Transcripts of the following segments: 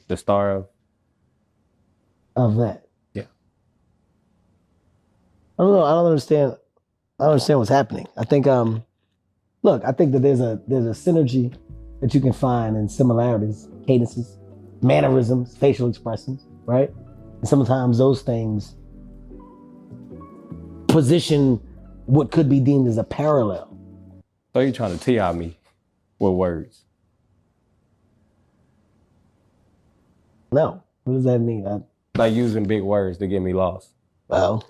the star of. of that. Yeah. I don't know. I don't understand. I don't understand what's happening. I think look, I think that there's a synergy that you can find in similarities, cadences, mannerisms, facial expressions, right? And sometimes those things position what could be deemed as a parallel. So you're trying to TI me with words. No. What does that mean? Like using big words to get me lost. Well,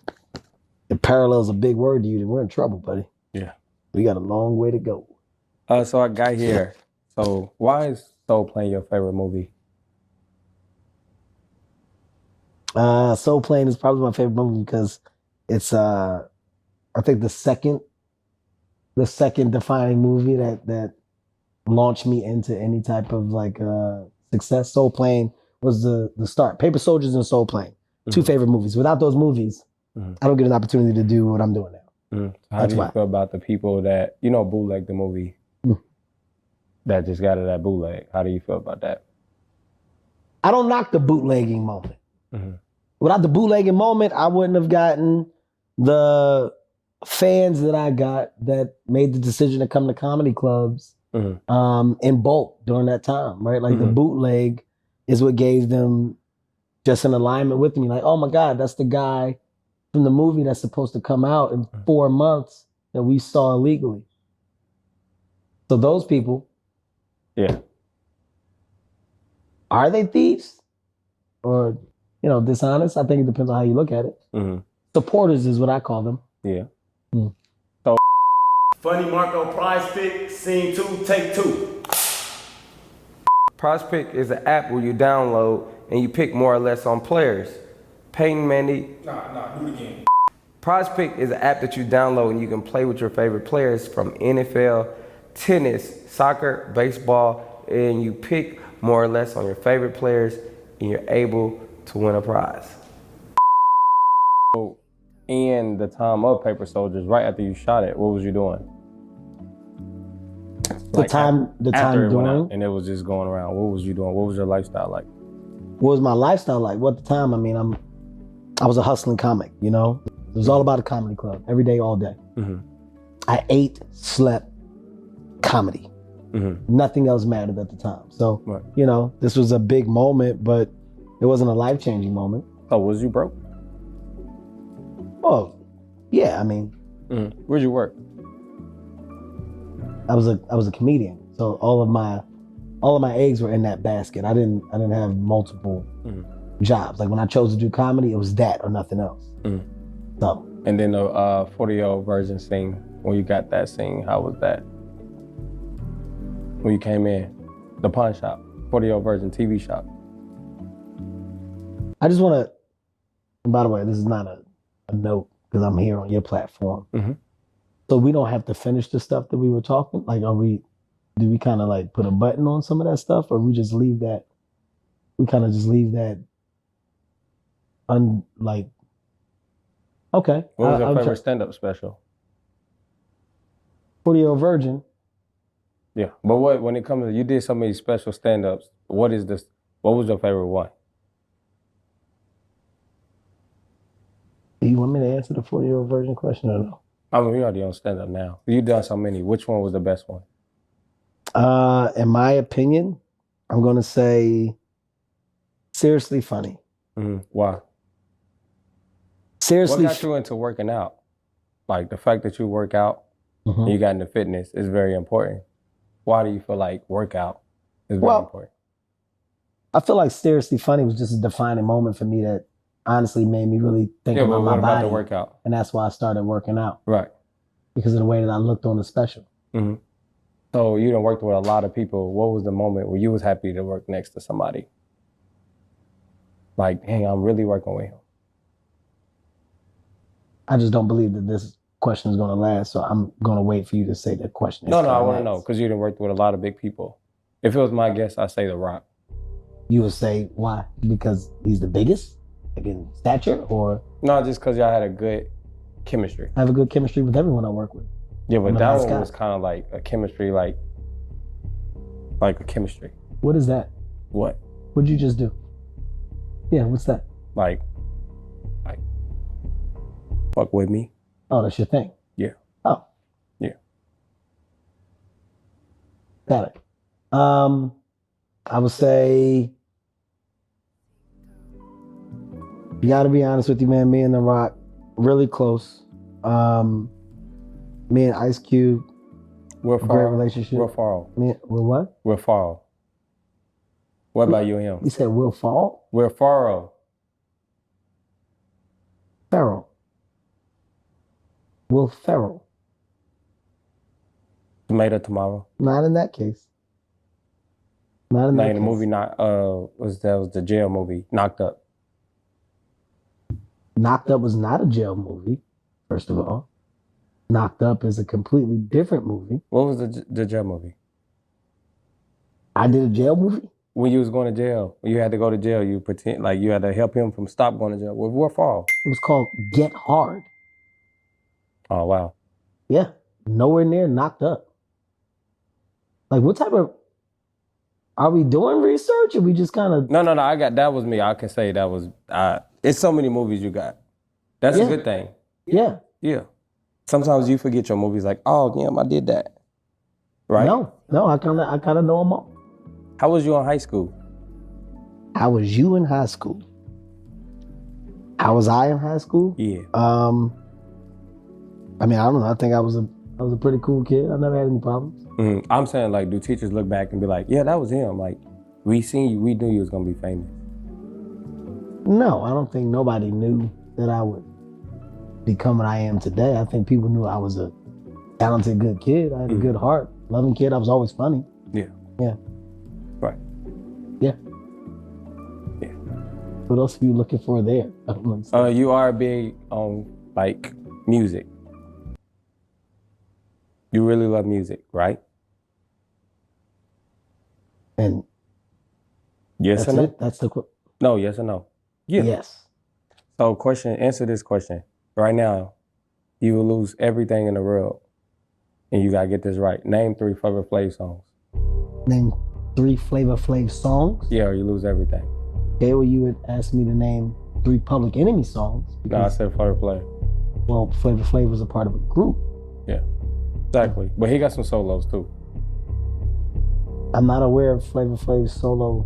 if parallel is a big word to you, then we're in trouble, buddy. Yeah. We got a long way to go. So I got here. So why is Soul Plane your favorite movie? Soul Plane is probably my favorite movie because it's I think the second defining movie that launched me into any type of like success. Soul Plane was the start. Paper Soldiers and Soul Plane, two favorite movies. Without those movies, I don't get an opportunity to do what I'm doing now. How do you feel about the people that bootleg the movie that just got to that bootleg? How do you feel about that? I don't knock the bootlegging moment. Without the bootlegging moment, I wouldn't have gotten the fans that I got that made the decision to come to comedy clubs in bulk during that time, right? Like the bootleg is what gave them just an alignment with me. Like, oh my God, that's the guy from the movie that's supposed to come out in 4 months that we saw illegally. So those people, are they thieves or dishonest? I think it depends on how you look at it. Supporters is what I call them. Yeah. So Funny Marco Prize Pick, Scene 2, Take 2. Prize Pick is an app where you download and you pick more or less on players. Peyton Manning. Do it again. Prize Pick is an app that you download and you can play with your favorite players from NFL, tennis, soccer, baseball, and you pick more or less on your favorite players and you're able to win a prize. So in the time of Paper Soldiers, right after you shot it, what was you doing? The time during, and it was just going around. What was you doing? What was your lifestyle like? What was my lifestyle like? Well, at the time, I mean, I was a hustling comic, It was all about a comedy club, every day, all day. I ate, slept, comedy. Nothing else mattered at the time. So, this was a big moment, but it wasn't a life-changing moment. Oh, was you broke? Oh, yeah, I mean. Where'd you work? I was a comedian, so all of my eggs were in that basket. I didn't have multiple jobs. Like when I chose to do comedy, it was that or nothing else. So. And then the 40-year-old virgin scene, when you got that scene, how was that? When you came in, the pawn shop, 40-year-old virgin TV shop. I just want to, and by the way, this is not a note because I'm here on your platform. So we don't have to finish the stuff that we were talking. Like, do we kind of like put a button on some of that stuff, or we just leave that? We kind of just leave that okay. What was your favorite stand-up special? 40-year-old virgin. Yeah, but when it comes to, you did so many special stand-ups, what was your favorite one? Do you want me to answer the 40-year-old virgin question or no? I mean, we already on stand-up now. You've done so many. Which one was the best one? In my opinion, I'm going to say Seriously Funny. Why? Seriously. What got you into working out? Like the fact that you work out and you got into fitness is very important. Why do you feel like workout is very important? I feel like Seriously Funny was just a defining moment for me that honestly made me really think about my body. The workout? And that's why I started working out. Right. Because of the way that I looked on the special. So you done worked with a lot of people. What was the moment where you was happy to work next to somebody? Like, dang, I'm really working with him. I just don't believe that this question is going to last, so I'm going to wait for you to say the question. No, I want to know, because you done worked with a lot of big people. If it was my guess, I'd say The Rock. You would say, why? Because he's the biggest? Like in stature, or? No, just because y'all had a good chemistry. I have a good chemistry with everyone I work with. Yeah, but that one was kind of like a chemistry, like a chemistry. What is that? What? What'd you just do? Yeah, what's that? Like, fuck with me. Oh, that's your thing. Yeah. Oh. Yeah. Got it. I would say, you gotta be honest with you, man. Me and The Rock, really close. Me and Ice Cube, We're great far. relationship. We're far. Me, Will what? We're far. What about you and him? You said Will Fall? We're far. Ferrell. Will Ferrell. Tomato tomorrow. Not in that case. Not in that Like case. the movie was the jail movie, Knocked Up. Knocked Up was not a jail movie, first of all. Knocked Up is a completely different movie. What was the jail movie? I did a jail movie? When you was going to jail, when you had to go to jail, you pretend like you had to help him from stop going to jail. We're far. It was called Get Hard. Oh wow. Yeah. Nowhere near Knocked Up. Like, what type of... Are we doing research or we just kind of... No. That was me. I can say that was. It's so many movies you got. That's a good thing. Yeah. Yeah. Sometimes you forget your movies. Like, oh damn, I did that. Right. No. I kind of know them all. How was you in high school? How was you in high school? How was I in high school? Yeah. I mean, I don't know. I think I was a pretty cool kid. I never had any problems. Mm-hmm. I'm saying, like, do teachers look back and be like, yeah, that was him? Like, we seen you. We knew you was gonna be famous. No, I don't think nobody knew that I would become what I am today. I think people knew I was a talented, good kid. I had a good heart, loving kid. I was always funny. Yeah. Yeah. Right. Yeah. Yeah. What else are you looking for there? I don't understand. You are big on like music. You really love music, right? And yes or no? That's the No, yes or no? Yeah. Yes. So answer this question. Right now, you will lose everything in the world. And you gotta get this right. Name 3 Flavor Flav songs. Name 3 Flavor Flav songs? Yeah, or you lose everything. Okay, well, you would ask me to name 3 Public Enemy songs. No, I said Flavor Flav. Well, Flavor Flav was a part of a group. Yeah, exactly. But he got some solos too. I'm not aware of Flavor Flav's solo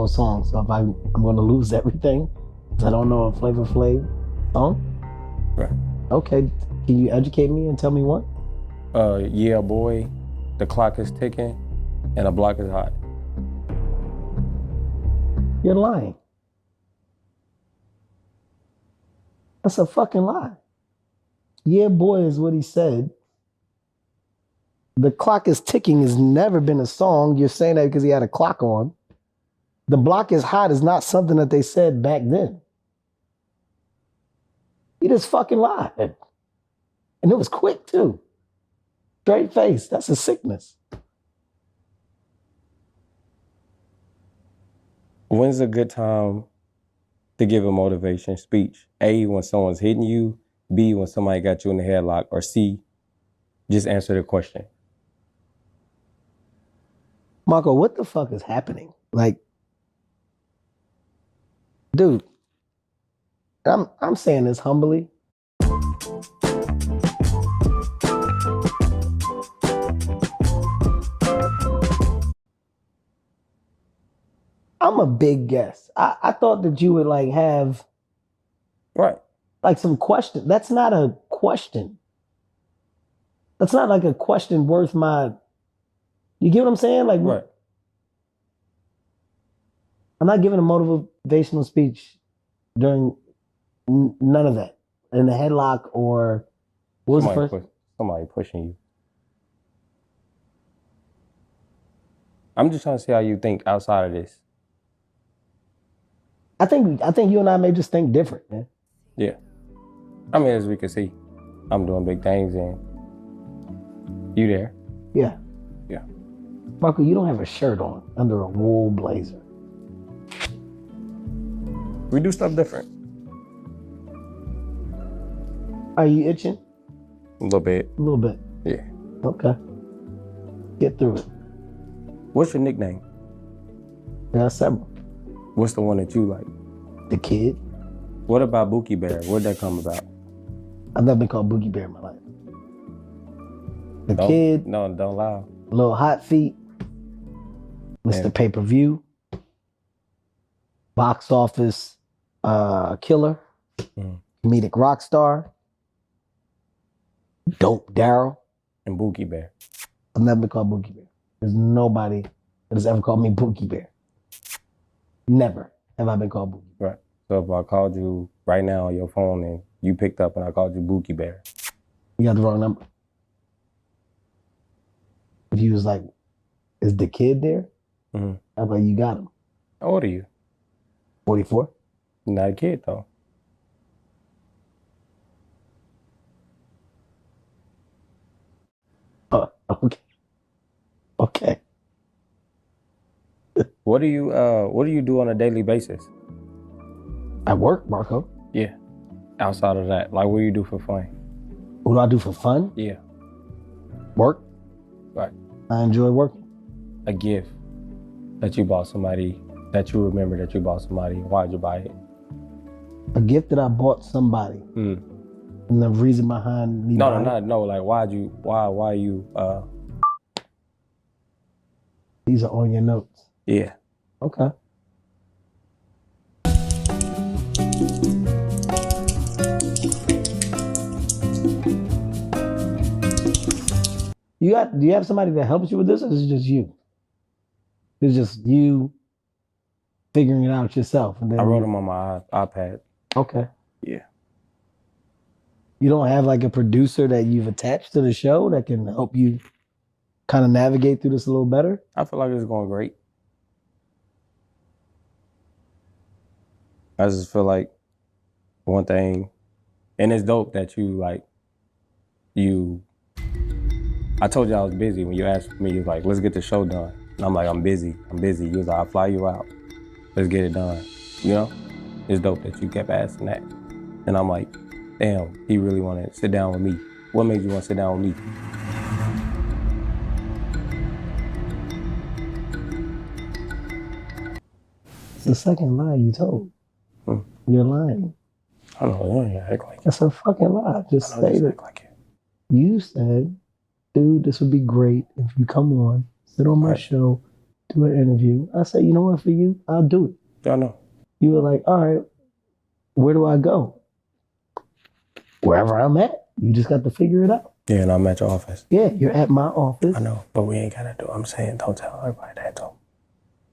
songs. So if I'm going to lose everything because I don't know a Flavor Flav song. Right. Okay, can you educate me and tell me what? Yeah, boy, the clock is ticking, and the block is hot. You're lying. That's a fucking lie. Yeah, boy is what he said. The clock is ticking has never been a song. You're saying that because he had a clock on. The block is hot is not something that they said back then. He just fucking lied. And it was quick too. Straight face. That's a sickness. When's a good time to give a motivation speech? A, when someone's hitting you. B, when somebody got you in the headlock. Or C, just answer the question. Marco, what the fuck is happening? Like, dude, I'm saying this humbly. I'm a big guess. I thought that you would like have Right. like some question. That's not a question. That's not like a question worth my... You get what I'm saying? Like, Right. I'm not giving a motivational speech during none of that. In the headlock or what was the first? Somebody pushing you. I'm just trying to see how you think outside of this. I think you and I may just think different, man. Yeah. I mean, as we can see, I'm doing big things and you there. Yeah. Yeah. Marco, you don't have a shirt on under a wool blazer. We do stuff different. Are you itching? A little bit. A little bit. Yeah. Okay. Get through it. What's your nickname? There are several. What's the one that you like? The Kid. What about Bookie Bear? Where'd that come about? I've never been called Boogie Bear in my life. The Kid. No, don't lie. Little Hot Feet. Mr. Pay-Per-View. Box Office Killer. Comedic rock star. Dope Daryl. And Bookie Bear. I've never been called Boogie Bear. There's nobody that has ever called me Boogie Bear. Never have I been called Boogie Bear. Right. So if I called you right now on your phone and you picked up and I called you Bookie Bear. You got the wrong number. If you was like, is the Kid there? I'm like, you got him. How old are you? 44. You're not a kid though. Okay. Okay. What do you do on a daily basis? I work, Marco. Yeah. Outside of that, like what do you do for fun? What do I do for fun? Yeah. Work. Right. I enjoy working. A gift that you bought somebody, that you remember that you bought somebody. Why'd you buy it? A gift that I bought somebody. And the reason behind me buying it? No. Like why you These are on your notes. Yeah. Okay. Do you have somebody that helps you with this, or is it just you? It's just you figuring it out yourself. And then I wrote them on my iPad. Okay. Yeah. You don't have like a producer that you've attached to the show that can help you kind of navigate through this a little better? I feel like it's going great. I just feel like one thing, and it's dope that I told you I was busy when you asked me, you was like, let's get the show done. And I'm like, I'm busy. You was like, I'll fly you out. Let's get it done. You know? It's dope that you kept asking that. And I'm like, damn, he really wanted to sit down with me. What made you want to sit down with me? It's the second lie you told. You're lying. I don't know. You act like it. That's a fucking lie. Just say that. Act like it. You said, dude, this would be great if you come on, sit on my show, do an interview. I said, you know what, for you, I'll do it. I know. You were like, all right, where do I go? Wherever I'm at. You just got to figure it out. Yeah, and I'm at your office. Yeah, you're at my office. I know, but we ain't got to do it. I'm saying, don't tell everybody that, though.